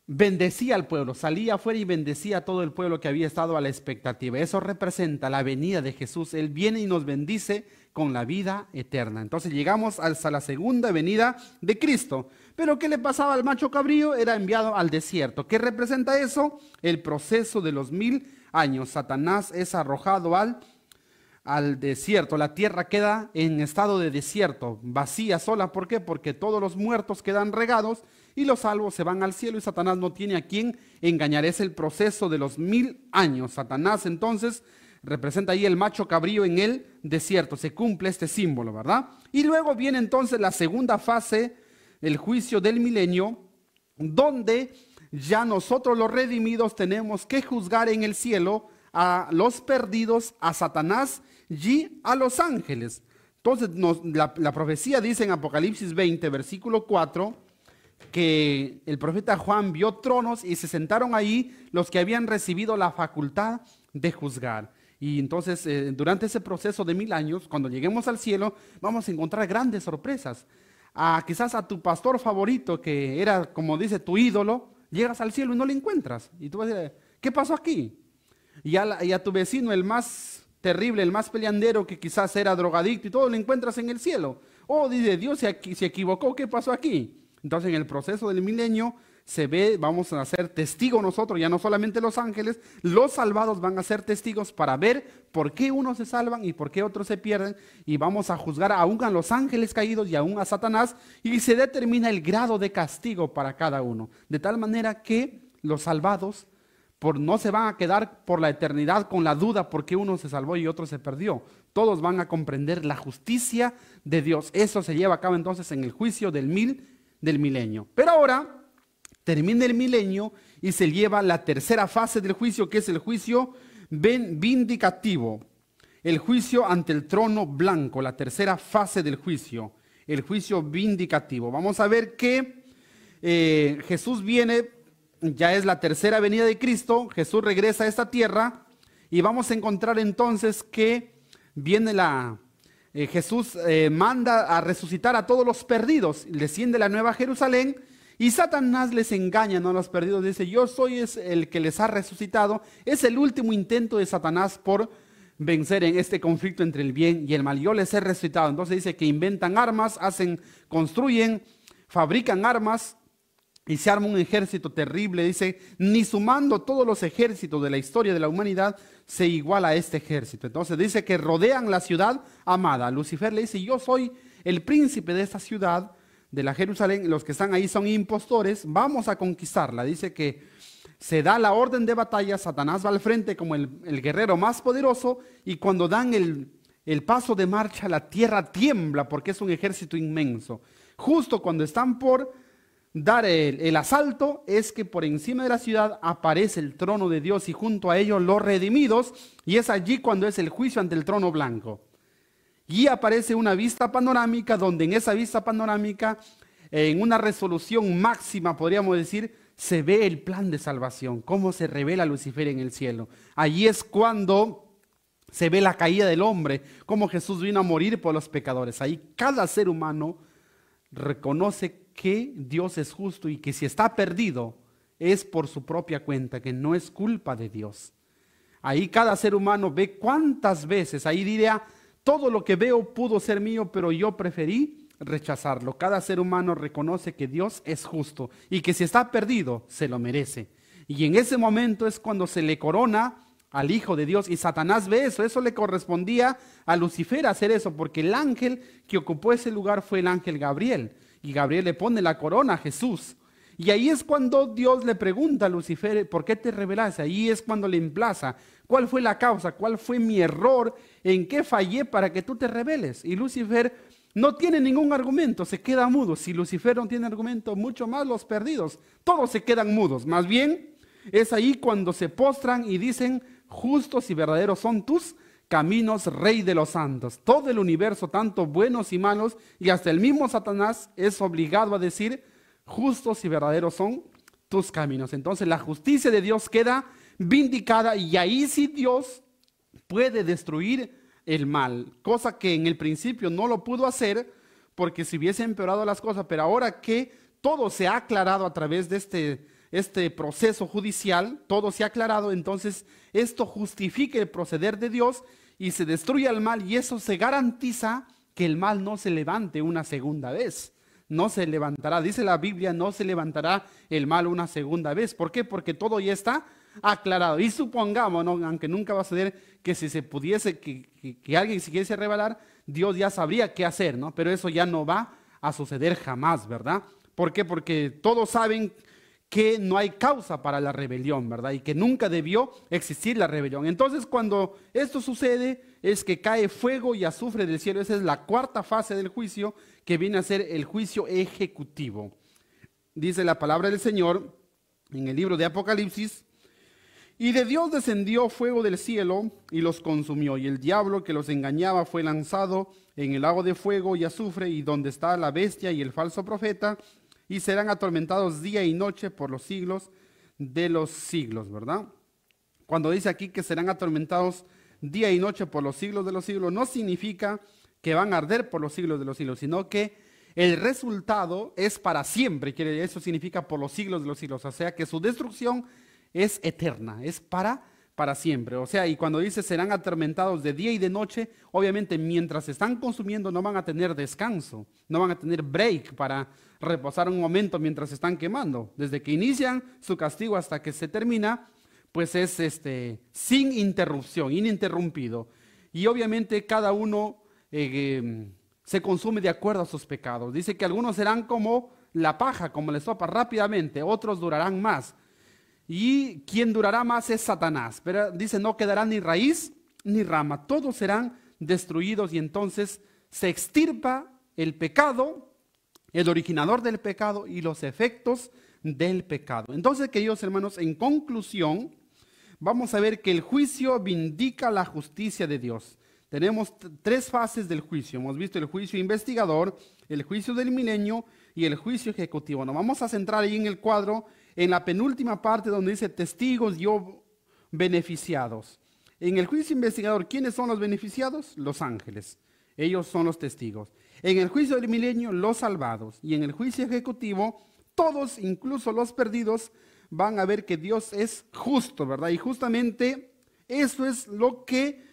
bendecía al pueblo, salía afuera y bendecía a todo el pueblo que había estado a la expectativa. Eso representa la venida de Jesús. Él viene y nos bendice con la vida eterna. Entonces llegamos hasta la segunda venida de Cristo. Pero ¿qué le pasaba al macho cabrío? Era enviado al desierto. ¿Qué representa eso? El proceso de los 1000 años. Satanás es arrojado al desierto. La tierra queda en estado de desierto, vacía, sola. ¿Por qué? Porque todos los muertos quedan regados y los salvos se van al cielo y Satanás no tiene a quién engañar. Es el proceso de los 1000 años. Satanás entonces representa ahí el macho cabrío en el desierto. Se cumple este símbolo, ¿verdad? Y luego viene entonces la segunda fase, el juicio del milenio, donde ya nosotros los redimidos tenemos que juzgar en el cielo a los perdidos, a Satanás y a los ángeles. Entonces la profecía dice en Apocalipsis 20, versículo 4, que el profeta Juan vio tronos y se sentaron ahí los que habían recibido la facultad de juzgar. Y entonces durante ese proceso de 1000 años, cuando lleguemos al cielo, vamos a encontrar grandes sorpresas. Quizás a tu pastor favorito, que era, como dice, tu ídolo, llegas al cielo y no lo encuentras. Y tú vas a decir, ¿qué pasó aquí? Y a tu vecino, el más terrible, el más peleandero, que quizás era drogadicto y todo, lo encuentras en el cielo. Oh, dice, Dios se equivocó, ¿qué pasó aquí? Entonces en el proceso del milenio se ve, vamos a ser testigos nosotros, ya no solamente los ángeles, los salvados van a ser testigos para ver por qué unos se salvan y por qué otros se pierden, y vamos a juzgar aún a los ángeles caídos y aún a Satanás, y se determina el grado de castigo para cada uno, de tal manera que los salvados no se van a quedar por la eternidad con la duda por qué uno se salvó y otro se perdió. Todos van a comprender la justicia de Dios. Eso se lleva a cabo entonces en el juicio del milenio. Pero ahora termina el milenio y se lleva la tercera fase del juicio, que es el juicio vindicativo. El juicio ante el trono blanco, la tercera fase del juicio, el juicio vindicativo. Vamos a ver que Jesús viene. Ya es la tercera venida de Cristo, Jesús regresa a esta tierra y vamos a encontrar entonces que viene Jesús manda a resucitar a todos los perdidos, desciende la nueva Jerusalén y Satanás les engaña, ¿no? A los perdidos dice, yo soy el que les ha resucitado. Es el último intento de Satanás por vencer en este conflicto entre el bien y el mal. Yo les he resucitado. Entonces dice que inventan armas, construyen, fabrican armas. Y se arma un ejército terrible, dice, ni sumando todos los ejércitos de la historia de la humanidad se iguala a este ejército. Entonces dice que rodean la ciudad amada. Lucifer le dice, yo soy el príncipe de esta ciudad, de la Jerusalén, los que están ahí son impostores, vamos a conquistarla. Dice que se da la orden de batalla, Satanás va al frente como el guerrero más poderoso y cuando dan el paso de marcha la tierra tiembla porque es un ejército inmenso. Justo cuando están por dar el asalto es que por encima de la ciudad aparece el trono de Dios y junto a ellos los redimidos, y es allí cuando es el juicio ante el trono blanco. Y aparece una vista panorámica donde en esa vista panorámica, en una resolución máxima podríamos decir, se ve el plan de salvación, cómo se revela Lucifer en el cielo. Allí es cuando se ve la caída del hombre, cómo Jesús vino a morir por los pecadores. Ahí cada ser humano reconoce que Dios es justo y que si está perdido es por su propia cuenta, que no es culpa de Dios. Ahí cada ser humano ve cuántas veces, ahí diría, todo lo que veo pudo ser mío, pero yo preferí rechazarlo. Cada ser humano reconoce que Dios es justo y que si está perdido, se lo merece. Y en ese momento es cuando se le corona al Hijo de Dios, y Satanás ve eso. Eso le correspondía a Lucifer hacer eso, porque el ángel que ocupó ese lugar fue el ángel Gabriel, y Gabriel le pone la corona a Jesús. Y ahí es cuando Dios le pregunta a Lucifer, ¿por qué te rebelaste? Ahí es cuando le emplaza, ¿cuál fue la causa? ¿Cuál fue mi error? ¿En qué fallé para que tú te rebeles? Y Lucifer no tiene ningún argumento, se queda mudo. Si Lucifer no tiene argumento, mucho más los perdidos, todos se quedan mudos. Más bien, es ahí cuando se postran y dicen, justos y verdaderos son tus caminos, Rey de los santos. Todo el universo, tanto buenos y malos, y hasta el mismo Satanás es obligado a decir, justos y verdaderos son tus caminos. Entonces la justicia de Dios queda vindicada, y ahí sí Dios puede destruir el mal, cosa que en el principio no lo pudo hacer, porque si hubiese empeorado las cosas. Pero ahora que todo se ha aclarado a través de este proceso judicial, todo se ha aclarado, entonces esto justifica el proceder de Dios y se destruye el mal, y eso se garantiza que el mal no se levante una segunda vez. No se levantará, dice la Biblia, no se levantará el mal una segunda vez. ¿Por qué? Porque todo ya está aclarado. Y supongamos, ¿no?, aunque nunca va a suceder, que si se pudiese, que alguien se quisiese rebelar, Dios ya sabría qué hacer, ¿no? Pero eso ya no va a suceder jamás, ¿verdad? ¿Por qué? Porque todos saben que no hay causa para la rebelión, ¿verdad? Y que nunca debió existir la rebelión. Entonces, cuando esto sucede, es que cae fuego y azufre del cielo. Esa es la cuarta fase del juicio, que viene a ser el juicio ejecutivo. Dice la palabra del Señor en el libro de Apocalipsis: y de Dios descendió fuego del cielo y los consumió, y el diablo que los engañaba fue lanzado en el lago de fuego y azufre, y donde está la bestia y el falso profeta, y serán atormentados día y noche por los siglos de los siglos, ¿verdad? Cuando dice aquí que serán atormentados día y noche por los siglos de los siglos, no significa que van a arder por los siglos de los siglos, sino que el resultado es para siempre. Eso significa por los siglos de los siglos, o sea que su destrucción es eterna, es para siempre. O sea, y cuando dice serán atormentados de día y de noche, obviamente mientras se están consumiendo no van a tener descanso, no van a tener break para reposar un momento mientras se están quemando. Desde que inician su castigo hasta que se termina, pues es sin interrupción, ininterrumpido. Y obviamente cada uno se consume de acuerdo a sus pecados. Dice que algunos serán como la paja, como la sopa, rápidamente, otros durarán más. Y quien durará más es Satanás. Pero dice, no quedará ni raíz ni rama, todos serán destruidos, y entonces se extirpa el pecado, el originador del pecado y los efectos del pecado. Entonces, queridos hermanos, en conclusión, vamos a ver que el juicio vindica la justicia de Dios. Tenemos tres fases del juicio. Hemos visto el juicio investigador, el juicio del milenio y el juicio ejecutivo. Nos vamos a centrar ahí en el cuadro, en la penúltima parte donde dice testigos y beneficiados. En el juicio investigador, ¿quiénes son los beneficiados? Los ángeles. Ellos son los testigos. En el juicio del milenio, los salvados. Y en el juicio ejecutivo, todos, incluso los perdidos, van a ver que Dios es justo, ¿verdad? Y justamente eso es lo que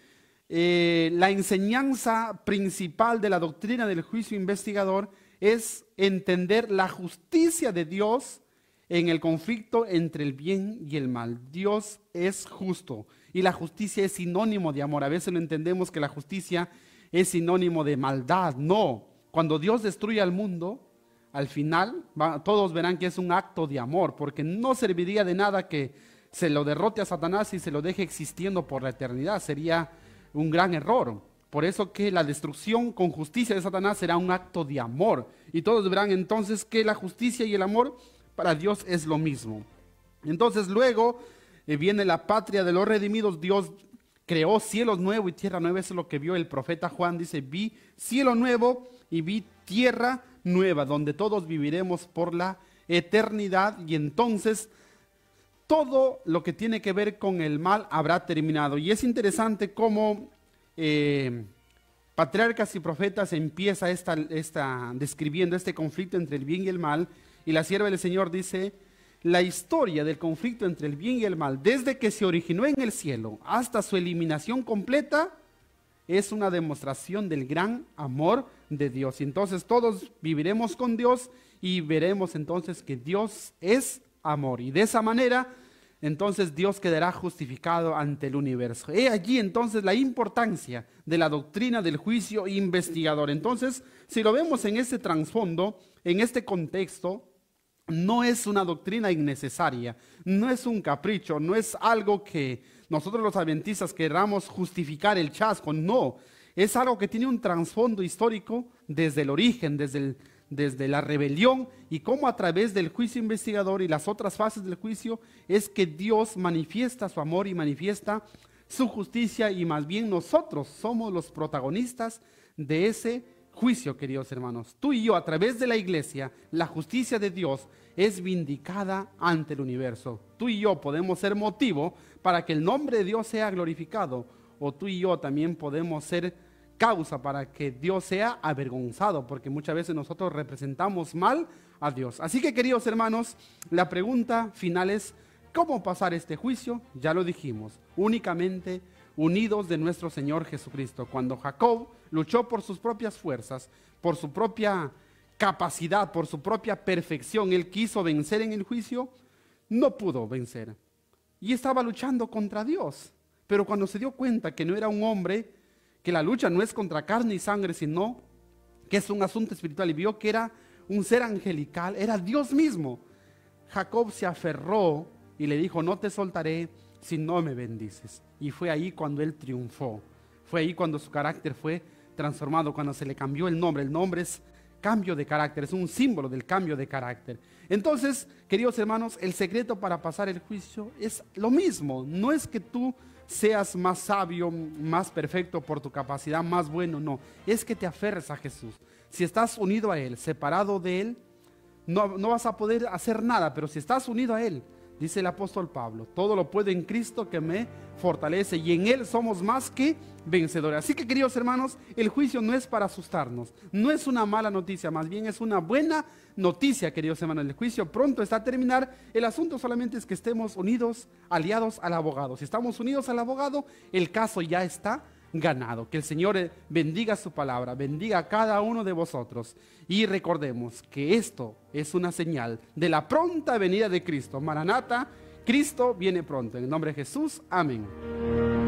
la enseñanza principal de la doctrina del juicio investigador es entender la justicia de Dios en el conflicto entre el bien y el mal. Dios es justo y la justicia es sinónimo de amor. A veces lo entendemos que la justicia es sinónimo de maldad. No, cuando Dios destruye al mundo, al final todos verán que es un acto de amor, porque no serviría de nada que se lo derrote a Satanás y se lo deje existiendo por la eternidad. Sería un gran error. Por eso que la destrucción con justicia de Satanás será un acto de amor. Y todos verán entonces que la justicia y el amor para Dios es lo mismo. Entonces luego viene la patria de los redimidos. Dios creó cielos nuevos y tierra nueva. Eso es lo que vio el profeta Juan. Dice, vi cielo nuevo y vi tierra nueva, donde todos viviremos por la eternidad. Y entonces todo lo que tiene que ver con el mal habrá terminado. Y es interesante cómo Patriarcas y Profetas empieza describiendo este conflicto entre el bien y el mal, y la sierva del Señor dice: la historia del conflicto entre el bien y el mal, desde que se originó en el cielo hasta su eliminación completa, es una demostración del gran amor de Dios. Y entonces todos viviremos con Dios y veremos entonces que Dios es amor. Y de esa manera, entonces Dios quedará justificado ante el universo. He allí entonces la importancia de la doctrina del juicio investigador. Entonces, si lo vemos en este trasfondo, en este contexto, no es una doctrina innecesaria, no es un capricho, no es algo que nosotros los adventistas queramos justificar el chasco, no. Es algo que tiene un trasfondo histórico desde el origen, desde la rebelión, y cómo a través del juicio investigador y las otras fases del juicio es que Dios manifiesta su amor y manifiesta su justicia, y más bien nosotros somos los protagonistas de ese juicio, queridos hermanos. Tú y yo, a través de la iglesia, la justicia de Dios es vindicada ante el universo. Tú y yo podemos ser motivo para que el nombre de Dios sea glorificado, o tú y yo también podemos ser causa para que Dios sea avergonzado, porque muchas veces nosotros representamos mal a Dios. Así que, queridos hermanos, la pregunta final es: ¿cómo pasar este juicio? Ya lo dijimos, únicamente unidos de nuestro Señor Jesucristo. Cuando Jacob luchó por sus propias fuerzas, por su propia capacidad, por su propia perfección, él quiso vencer en el juicio, no pudo vencer. Y estaba luchando contra Dios. Pero cuando se dio cuenta que no era un hombre, que la lucha no es contra carne y sangre, sino que es un asunto espiritual, y vio que era un ser angelical, era Dios mismo, Jacob se aferró y le dijo: no te soltaré si no me bendices. Y fue ahí cuando él triunfó, fue ahí cuando su carácter fue transformado, cuando se le cambió el nombre. El nombre es cambio de carácter, es un símbolo del cambio de carácter. Entonces, queridos hermanos, el secreto para pasar el juicio es lo mismo. No es que tú seas más sabio, más perfecto por tu capacidad, más bueno, no. Es que te aferres a Jesús. Si estás unido a Él, separado de Él, no vas a poder hacer nada. Pero si estás unido a Él, dice el apóstol Pablo: todo lo puedo en Cristo que me fortalece, y en Él somos más que vencedores. Así que, queridos hermanos, el juicio no es para asustarnos, no es una mala noticia, más bien es una buena noticia, queridos hermanos. El juicio pronto está a terminar. El asunto solamente es que estemos unidos, aliados al abogado. Si estamos unidos al abogado, el caso ya está ganado. Que el Señor bendiga su palabra, bendiga a cada uno de vosotros, y recordemos que esto es una señal de la pronta venida de Cristo. Maranata, Cristo viene pronto. En el nombre de Jesús, amén.